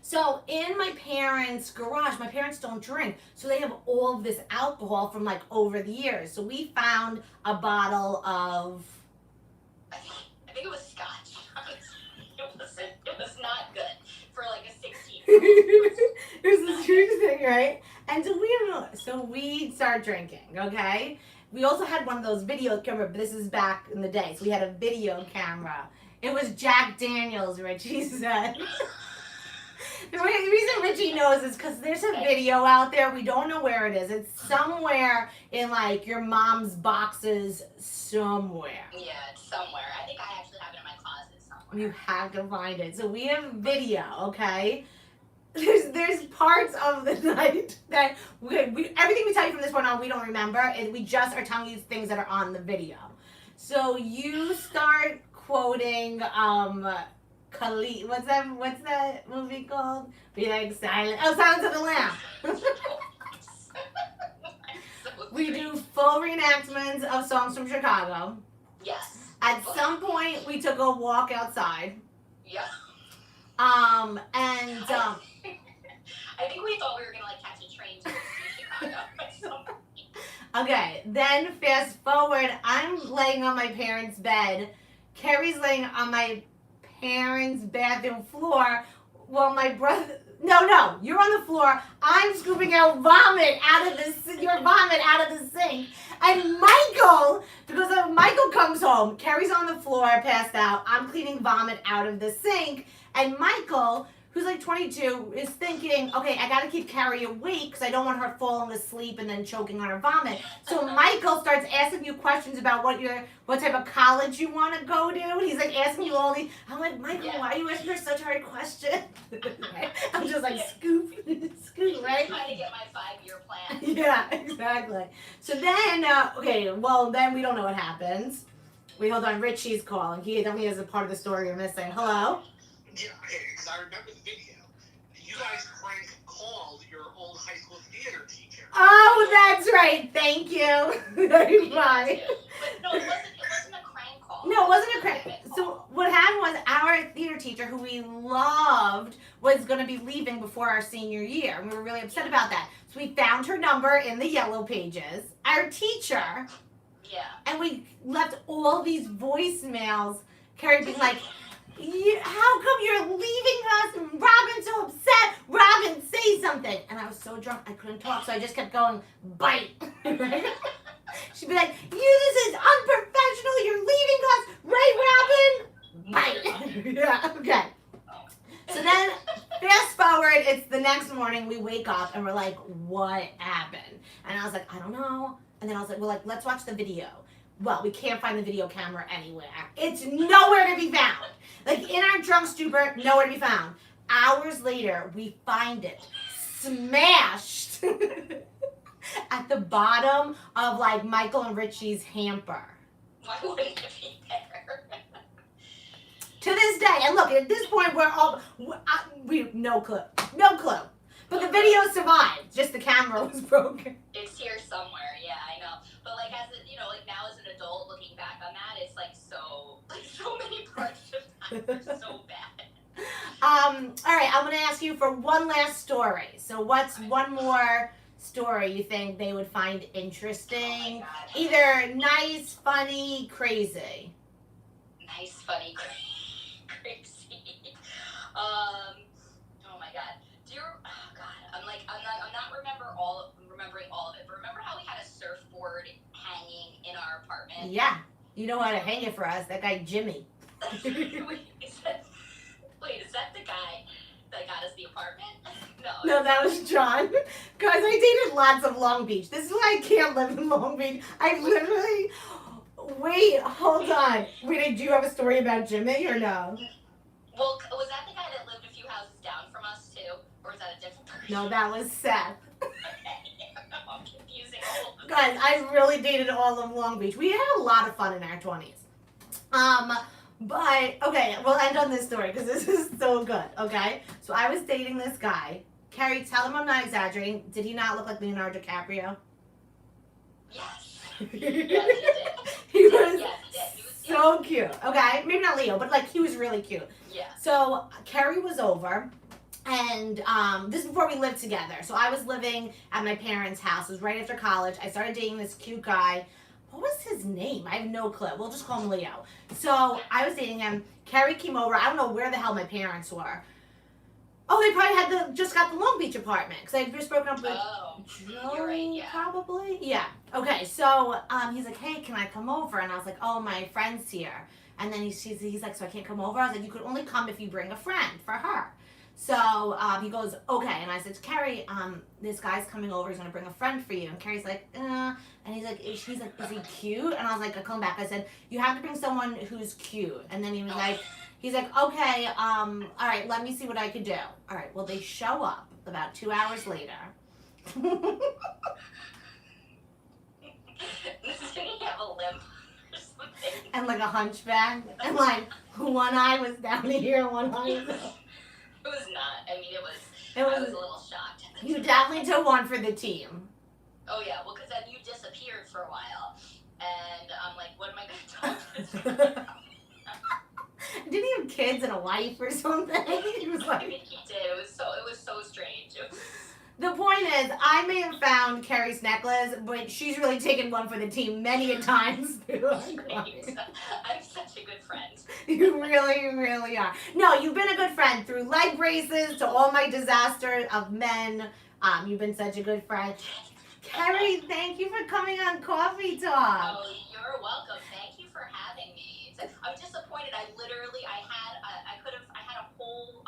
So in my parents' garage, my parents don't drink, so they have all of this alcohol from like over the years. So we found a bottle of. I think it was scotch. It was not good for like a 16. It was a true thing, right? And so we started drinking. Okay. We also had one of those video cameras, but this is back in the day. So we had a video camera. It was Jack Daniels, Richie said. The reason Richie knows is because there's a video out there. We don't know where it is. It's somewhere in like your mom's boxes somewhere. Yeah, it's somewhere. I think I actually have it in my closet somewhere. You have to find it. So we have video, okay? There's parts of the night that everything we tell you from this point on, we don't remember. We just are telling you things that are on the video. So you start quoting Khalid, what's that movie called? Be like silent. Oh, Silence of the Lambs. We do full reenactments of songs from Chicago. Yes. At some point, we took a walk outside. Yeah. And I think we thought we were gonna like catch a train to Chicago or something. Okay, then fast forward, I'm laying on my parents' bed. Carrie's laying on my parents' bathroom floor while my brother. No, you're on the floor. I'm scooping out vomit out of your vomit out of the sink. And Michael, because Michael comes home, Carrie's on the floor, passed out. I'm cleaning vomit out of the sink. And Michael, who's like 22, is thinking, okay, I gotta keep Carrie awake because I don't want her falling asleep and then choking on her vomit. So Michael starts asking you questions about what type of college you want to go to. And he's like asking you all these. I'm like, Michael, why are you asking her such hard questions? I'm just like, scoop, right? Trying to get my 5-year plan. Yeah, exactly. So then, then we don't know what happens. Hold on, Richie's calling. He has a part of the story you're missing. Hello? Yeah, because I remember the video. You guys prank called your old high school theater teacher. Oh, that's right. Thank you. Very fine. But no, it wasn't a crank call. No, it wasn't a crank. So what happened was our theater teacher, who we loved, was going to be leaving before our senior year. And we were really upset about that. So we found her number in the yellow pages. Our teacher. Yeah. And we left all these voicemails. Carrie being like, how come you're leaving us? Robyn's so upset. Robyn, say something. And I was so drunk I couldn't talk, so I just kept going, bite. She'd be like, this is unprofessional. You're leaving us. Right, Robyn? Bite. Yeah, okay. So then, fast forward, it's the next morning. We wake up and we're like, what happened? And I was like, I don't know. And then I was like, let's watch the video. Well, we can't find the video camera anywhere. It's nowhere to be found. Like, in our drunk stupor, nowhere to be found. Hours later, we find it smashed at the bottom of, like, Michael and Richie's hamper. Why wouldn't it be there? To this day, and look, at this point, we have no clue. No clue. But the video survived. Just the camera was broken. It's here somewhere, yeah, I know. But like now as an adult looking back on that, it's like so many parts of that are so bad. All right, I'm gonna ask you for one last story. So what's one more story you think they would find interesting? Oh Either nice, funny, crazy. Nice, funny, crazy. Oh my god. I'm not remembering all of it. But remember how we had a surfboard hanging in our apartment? Yeah. You know how to hang it for us. That guy Jimmy. Wait, is that the guy that got us the apartment? No, that was John. Guys, I dated lots of Long Beach. This is why I can't live in Long Beach. I literally... Wait, hold on. Wait, do you have a story about Jimmy or no? Well, was that the guy that lived a few houses down from us too? Or is that a different person? No, that was Seth. Okay. I'm confusing all of them. Guys, I really dated all of Long Beach. We had a lot of fun in our 20s. But, okay, we'll end on this story because this is so good, okay? So I was dating this guy. Carrie, tell him I'm not exaggerating. Did he not look like Leonardo DiCaprio? Yes. He Yes, he did. was Yes, he did. He was so cute, okay? Maybe not Leo, but, like, he was really cute. Yeah. So Carrie was over, and this is before we lived together. So I was living at my parents' house. It was right after college. I started dating this cute guy. What was his name? I have no clue. We'll just call him Leo. So I was dating him. Carrie came over. I don't know where the hell my parents were. Oh, they probably just got the Long Beach apartment because I had just broken up with Joe, you're right, yeah. probably. Yeah. Okay. So he's like, hey, can I come over? And I was like, oh, my friend's here. And then he's like, so I can't come over? I was like, you could only come if you bring a friend for her. So he goes, okay. And I said, Carrie, this guy's coming over. He's going to bring a friend for you. And Carrie's like, And he's like, is he cute? And I was like, I come back. I said, you have to bring someone who's cute. And then he was like, he's like, okay, all right, let me see what I could do. All right, well, they show up about 2 hours later. Didn't he have a limp or something? And like a hunchback. And like one eye was down here, one eye was... It was not. I mean, It I was was a little shocked. you definitely took one for the team. Oh, yeah. Well, because then you disappeared for a while. And I'm like, what am I going to do with this? Didn't he have kids and a wife or something? He was I like... think he did. It was so strange. The point point is, I may have found Carrie's necklace, but she's really taken one for the team many a times. I'm such a good friend. You really, really are. No, you've been a good friend through leg braces to all my disaster of men. You've been such a good friend. Carrie, thank you for coming on Cawfee Talk. Oh, you're welcome. Thank you for having me. I'm disappointed. I had a whole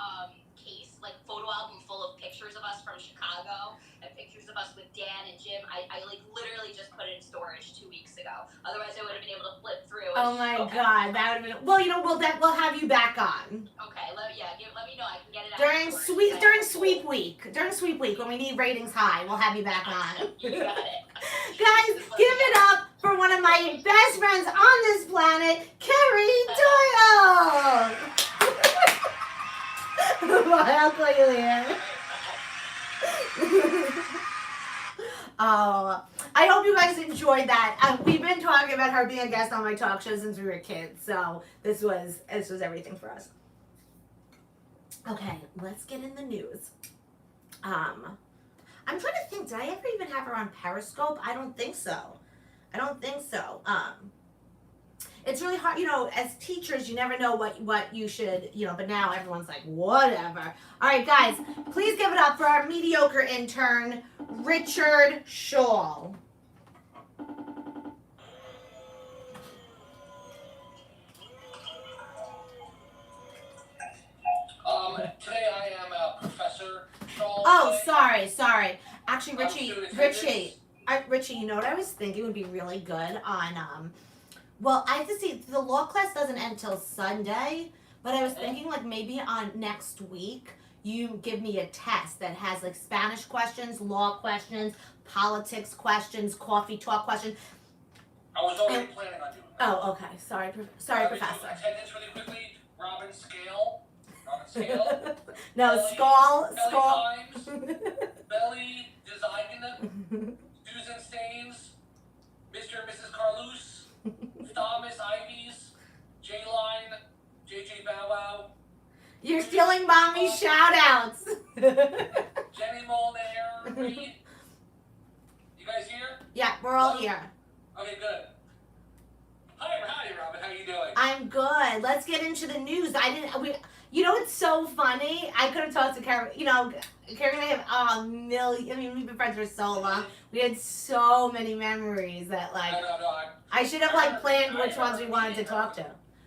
case, like photo album full of pictures of us from Chicago and pictures of us with Dan and Jim. I like literally just put it in storage 2 weeks ago. Otherwise, I would have been able to flip through. Oh my God, that would have been. Well, we'll have you back on. Okay, let me know. I can get it out. During sweep week, when we need ratings high, we'll have you back on. You got it. Guys, give it up for one of my best friends on this planet, Carrie Doyle. I'll call you later. Oh, I hope you guys enjoyed that. We've been talking about her being a guest on my talk show since we were kids, so this was everything for us. Okay, let's get in the news. I'm trying to think, did I ever even have her on Periscope? I don't think so. It's really hard, as teachers, you never know what you should, but now everyone's like, whatever. All right, guys, please give it up for our mediocre intern, Richard Schall. Today I am Professor Schall. Oh, sorry. Actually, Richie, you know what I was thinking would be really good on, well, I have to see, the law class doesn't end till Sunday, but I was thinking like maybe on next week, you give me a test that has like Spanish questions, law questions, politics questions, Cawfee Tawk questions. I was already planning on doing that. Oh, okay. Sorry, Professor. Attendance really quickly. Robyn Schall. No, Belly, Schall. Times. Belly Design. Susan Staines. Mr. and Mrs. Carluce. Thomas Ivies. J-Line. JJ Bow Wow. You're stealing mommy's shout-outs. Jenny Molnair. Reed. You guys here? Yeah, we're all here. Okay, good. Hi, Robyn. How you doing? I'm good. Let's get into the news. It's so funny. I could have talked to Carrie. Carrie and I have a million. We've been friends for so long. We had so many memories that, like, I should have, like, planned which ones we wanted to talk to.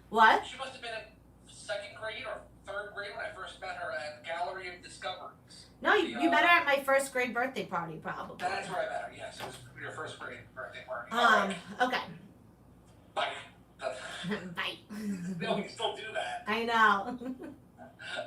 What? She must have been in second grade or third grade when I first met her at Gallery of Discoveries. No, you met her at my first grade birthday party, probably. That's where I met her, yes. It was your first grade birthday party. Okay. Bye. Bye. No, we still do that. I know.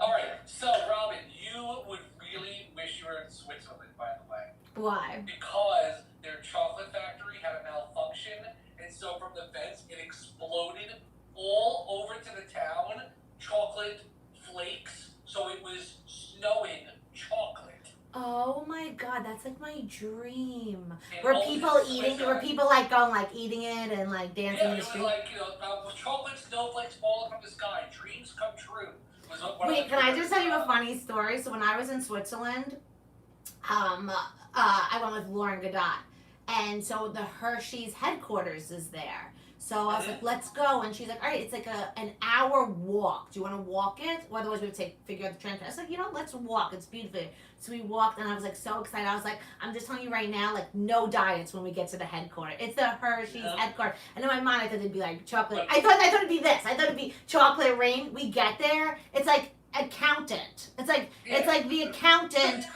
All right, so Robyn, you would really wish you were in Switzerland, by the way. Why? Because their chocolate factory had a malfunction, and so from the vents, it exploded all over to the town, chocolate flakes, so it was snowing chocolate. Oh my God, that's like my dream. And Were all people this eating? Swiss Were guy- people like going like eating it and like dancing Yeah, in it the was street? like, chocolate snowflakes falling from the sky. Dreams come true. Was one of Wait, the can I dreams. just tell you a funny story? So when I was in Switzerland, I went with Lauren Godot, and so the Hershey's headquarters is there. So I was like, let's go, and she's like, all right, it's like an hour walk. Do you want to walk it? Or otherwise we would figure out the transport. I was like, let's walk. It's beautiful. So we walked, and I was like so excited. I was like, I'm just telling you right now, like no diets when we get to the headquarters. It's the Hershey's headquarters. And in my mind, I thought it'd be like chocolate. I thought it'd be this. I thought it'd be chocolate rain. We get there, it's like accountant. It's like the accountant.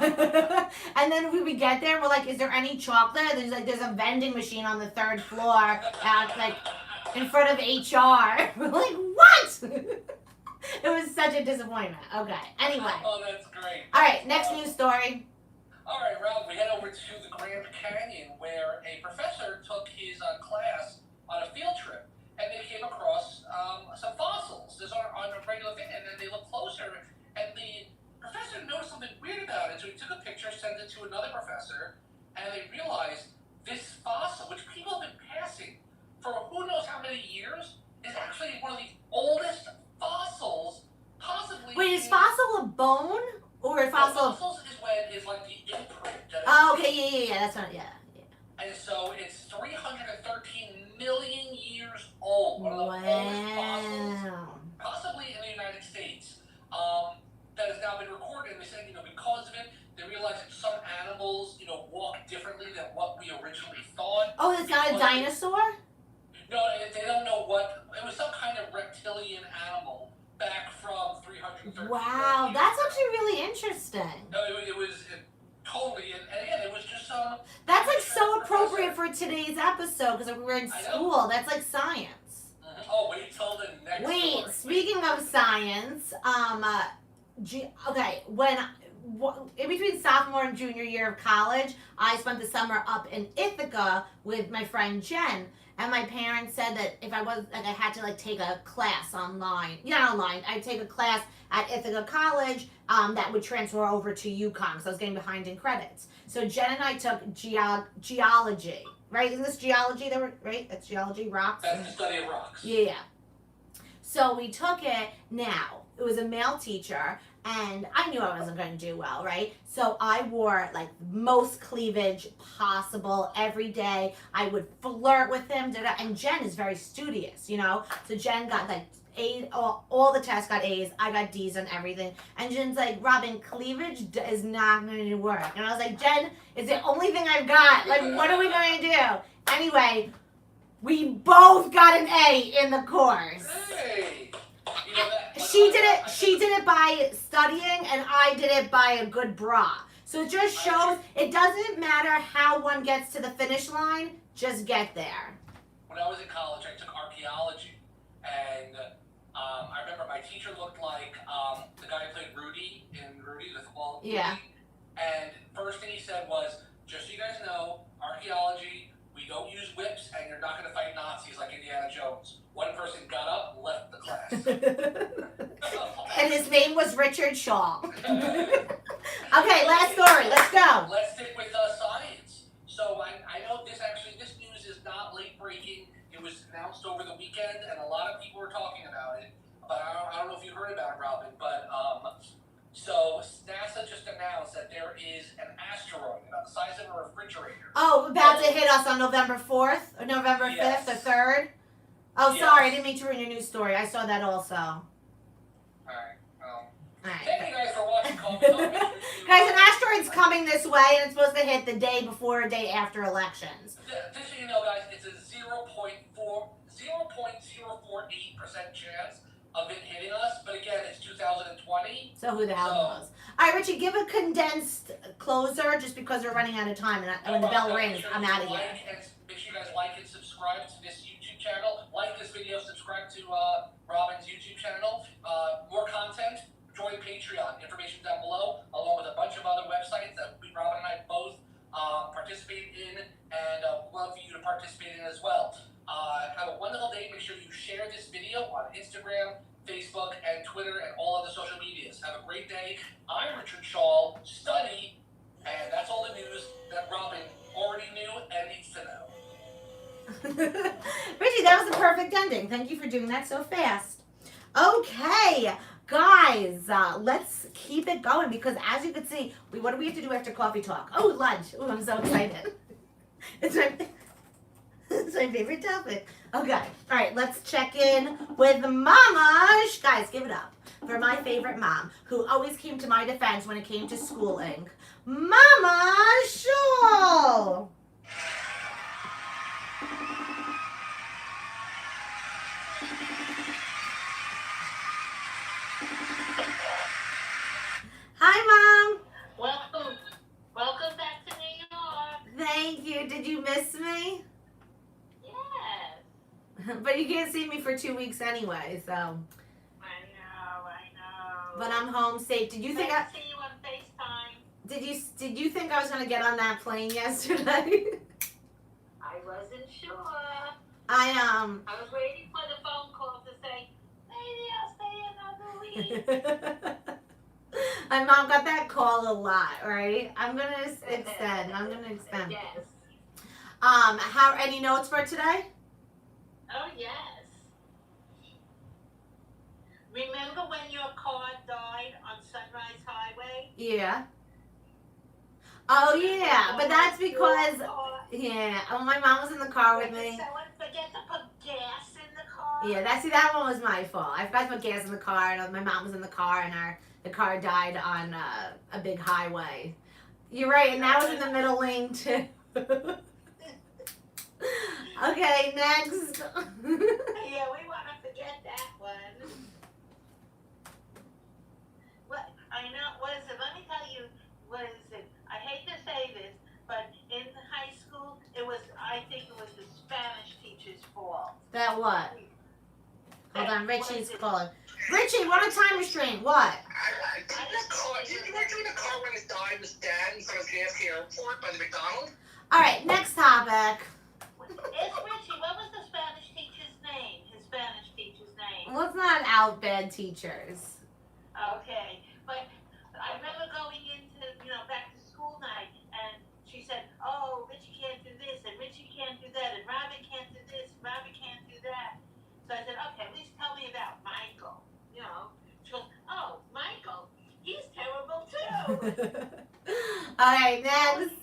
And then we get there, we're like, is there any chocolate? There's a vending machine on the third floor, like in front of HR. We're like, what? It was such a disappointment. Okay. Anyway. Oh, that's great. All right. Next news story. All right, Ralph. We head over to the Grand Canyon, where a professor took his class on a field trip, and they came across some fossils. Just on a regular thing, and then they looked closer, and the professor noticed something weird about it. So he took a picture, sent it to another professor, and they realized this fossil, which people have been passing for who knows how many years, is actually one of the oldest fossils possibly. Wait, is fossil a bone or a fossil? Fossils is when is like the one of the oldest fossils, possibly in the United States, that has now been recorded. And they said, because of it, they realized that some animals, walk differently than what we originally thought. Oh, it's not a dinosaur? No, they don't know what. It was some kind of reptilian animal back from 330. Wow, that's actually really interesting. No, it was totally, and again, it was just some. That's like so appropriate for today's episode because we're in school. That's like science. Mm-hmm. Oh, wait till the next. Wait, story. speaking of science, okay, in between sophomore and junior year of college, I spent the summer up in Ithaca with my friend Jen. And my parents said that if I was, I had to take a class online. Not online, I'd take a class at Ithaca College that would transfer over to UConn, because I was getting behind in credits. So Jen and I took geology, right? Isn't this geology, right? That's geology, rocks? That's the study of rocks. Yeah. So we took it now. It was a male teacher, and I knew I wasn't going to do well, right? So I wore most cleavage possible every day. I would flirt with him, and Jen is very studious, So Jen got A's, all the tests got A's. I got D's on everything. And Jen's like, Robyn, cleavage is not going to work. And I was like, Jen, it's the only thing I've got. What are we going to do? Anyway, we both got an A in the course. Hey. She did it by studying, and I did it by a good bra. So it just shows it doesn't matter how one gets to the finish line, just get there. When I was in college, I took archaeology, and I remember my teacher looked like the guy who played Rudy in Rudy the Football movie. Yeah. And first thing he said was, just so you guys know, archaeology, we don't use whips, and you're not going to fight Nazis like Indiana Jones. One person got up, left the class. And his name was Richard Schall. Okay, last story. Let's go. Let's stick with science. So I know this news is not late breaking. It was announced over the weekend, and a lot of people were talking about it. But I don't know if you heard about it, Robyn. But so NASA just announced that there is an asteroid about the size of a refrigerator. Oh, about to hit us on November 4th or November 5th or 3rd. Oh, Yes. sorry, I didn't mean to ruin your news story. I saw that also. All right. Well, Alright. thank you guys for watching Cawfee Tawk. Guys, an asteroid's coming this way, and it's supposed to hit the day before or day after elections. Just so you know, guys, it's a 0.048% chance of it hitting us. But again, it's 2020. So who the hell knows? All right, Richie, give a condensed closer just because we're running out of time, and when the bell rings, I'm out of here. Make sure you guys like and subscribe to this YouTube channel. Like this video, subscribe to Robyn's YouTube channel. More content, join Patreon. Information down below, along with a bunch of other websites that Robyn and I both participate in, and love for you to participate in as well. Have a wonderful day. Make sure you share this video on Instagram, Facebook, and Twitter, and all other social medias. Have a great day. I'm Richard Schall. Study, and that's all the news that Robyn already knew and needs to know. Richie, that was the perfect ending. Thank you for doing that so fast. Okay, guys, let's keep it going because as you can see, what do we have to do after Cawfee Talk? Oh, lunch. Oh, I'm so excited. It's my favorite topic. Okay, all right, let's check in with Mama. Guys, give it up for my favorite mom who always came to my defense when it came to schooling. Momma Schall. Hi, Mom. Welcome back to New York. Thank you. Did you miss me? Yes. But you can't see me for 2 weeks anyway, so. I know. But I'm home safe. Did you think I see you on FaceTime. Did you think I was gonna get on that plane yesterday? I wasn't sure. I I was waiting for the phone call to say, maybe I'll stay another week. My mom got that call a lot, right? I'm gonna extend. Yes. How? Any notes for today? Oh, yes. Remember when your car died on Sunrise Highway? Yeah. Oh yeah, but that's because my mom was in the car with me. Did someone forget to put gas in the car? Yeah, that one was my fault. I forgot to put gas in the car, and my mom was in the car, and the car died on a big highway. You're right, and that was in the middle lane too. Okay, next. Yeah, we want to forget that one. What I know, what is it? Let me tell you, what is it? I hate to say this, but in high school, I think it was the Spanish teacher's fault. That what? Hold on, What Richie's is it? calling. Richie, what a time restraint. What? You weren't you in the car when his dad was dead in front of JFK Airport by the McDonald? All right, next topic. It's Richie. What was the Spanish teacher's name? His Spanish teacher's name. Let's not out bad teachers. Okay, but I remember going into, back to school night, and she said, oh, Richie can't do this, and Richie can't do that, and Robyn can't do this, and Robyn can't do that. So I said, okay, at least tell me about Michael. She goes, oh, Michael, he's terrible too. All right, next.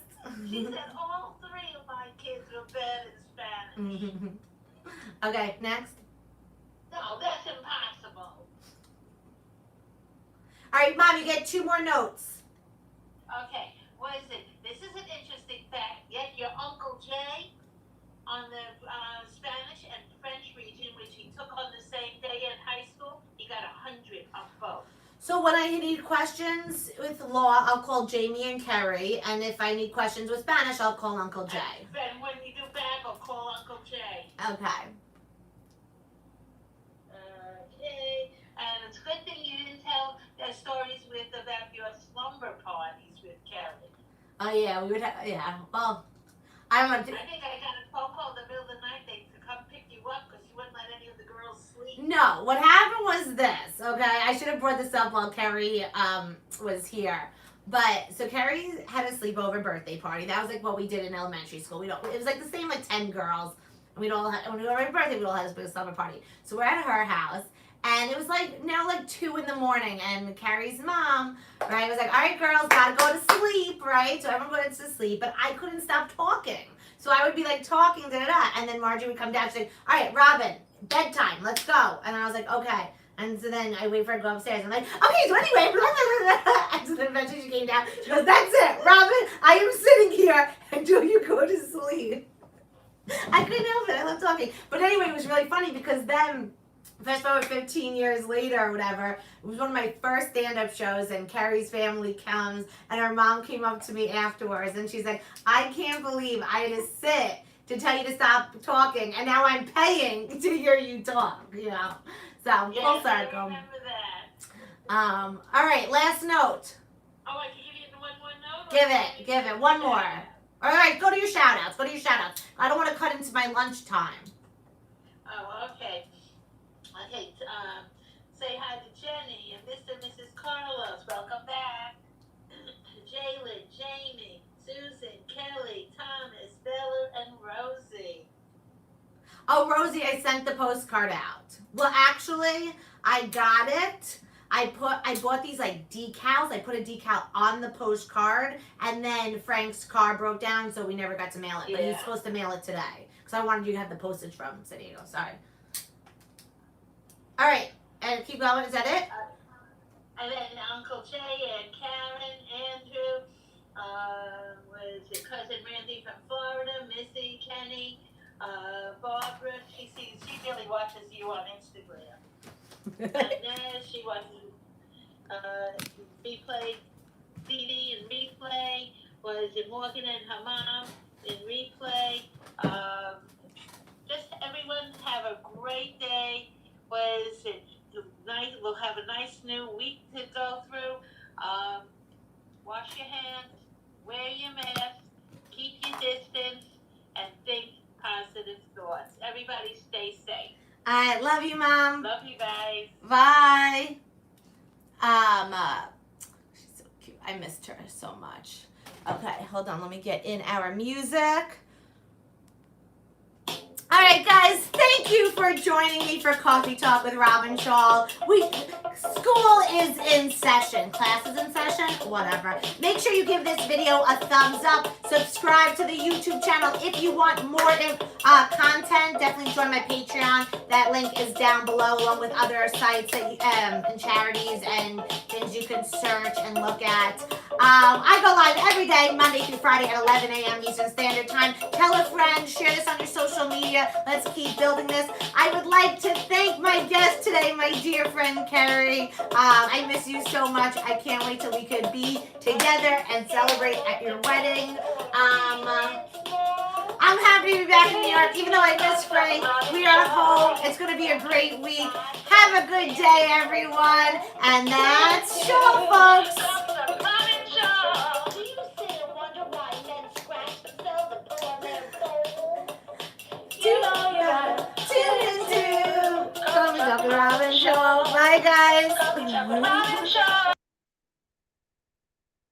She said all three of my kids were bad in Spanish. Okay, next. No, that's impossible. All right, Mom, you get 2 more notes. Okay, what is it? This is an interesting fact. Yet your Uncle Jay on the Spanish and French region, which he took on the same day in high school, he got 100 on both. So when I need questions with law, I'll call Jamie and Kerry, and if I need questions with Spanish, I'll call Uncle Jay. And when you do bad, I'll call Uncle Jay. Okay. Okay, and it's a good thing you didn't tell the stories about your slumber parties with Kerry. Oh yeah, we would have. Yeah. Well, I don't want to. I think I got a phone call in the middle of the night to come pick you up because you wouldn't let any of the girls sleep. No, what happened was this. Okay, I should have brought this up while Kerry was here. But so Kerry had a sleepover birthday party. That was like what we did in elementary school. It was like the same, like 10 girls. And when we were at her birthday, we all had this big slumber party. So we're at her house. And it was like 2 in the morning, and Carrie's mom, right, was like, all right, girls, gotta go to sleep, right? So everyone went to sleep, but I couldn't stop talking. So I would be like talking, and then Margie would come down, she'd say, all right, Robyn, bedtime, let's go. And I was like, okay. And so then I wait for her to go upstairs. I'm like, okay, so anyway, blah, blah, blah. And so then eventually she came down. She goes, that's it, Robyn, I am sitting here until you go to sleep. I couldn't help it, I love talking. But anyway, it was really funny because then, fast forward 15 years later or whatever, it was one of my first stand-up shows, and Carrie's family comes, and her mom came up to me afterwards, and she's like, I can't believe I had to sit to tell you to stop talking, and now I'm paying to hear you talk, So, full circle. I remember that. All right, last note. Oh, I can give you one more note? Give it, one more. All right, go to your shout-outs, I don't want to cut into my lunchtime. Oh, okay. Okay, say hi to Jenny and Mr. and Mrs. Carlos. Welcome back. Jalen, Jamie, Susan, Kelly, Thomas, Bella, and Rosie. Oh, Rosie, I sent the postcard out. Well, actually, I got it. I bought these like decals. I put a decal on the postcard, and then Frank's car broke down, so we never got to mail it. But he's supposed to mail it today because I wanted you to have the postage from San Diego. Sorry. All right, and keep going. Is that it? And then Uncle Jay and Karen, Andrew, was it cousin Randy from Florida, Missy, Kenny, Barbara. She really watches you on Instagram. And then she watches replay, CD and replay. Was it Morgan and her mom in replay? Just everyone have a great day. Was it nice? We'll have a nice new week to go through. Wash your hands, wear your mask, keep your distance, and think positive thoughts. Everybody stay safe. I love you, Mom. Love you guys. Bye. She's so cute. I missed her so much. Okay, hold on. Let me get in our music. All right, guys, thank you for joining me for Cawfee Talk with Robyn Schall. School is in session. Class is in session? Whatever. Make sure you give this video a thumbs up. Subscribe to the YouTube channel if you want more content. definitely join my Patreon. That link is down below, along with other sites that and charities and things you can search and look at. I go live every day, Monday through Friday at 11 a.m. Eastern Standard Time. Tell a friend, share this on your social media. Let's keep building this. I would like to thank my guest today, my dear friend Carrie. I miss you so much. I can't wait till we could be together and celebrate at your wedding. I'm happy to be back in New York, even though I miss Frank. We are home. It's going to be a great week. Have a good day, everyone. And that's Schall, folks. Robyn Schall. Bye, guys.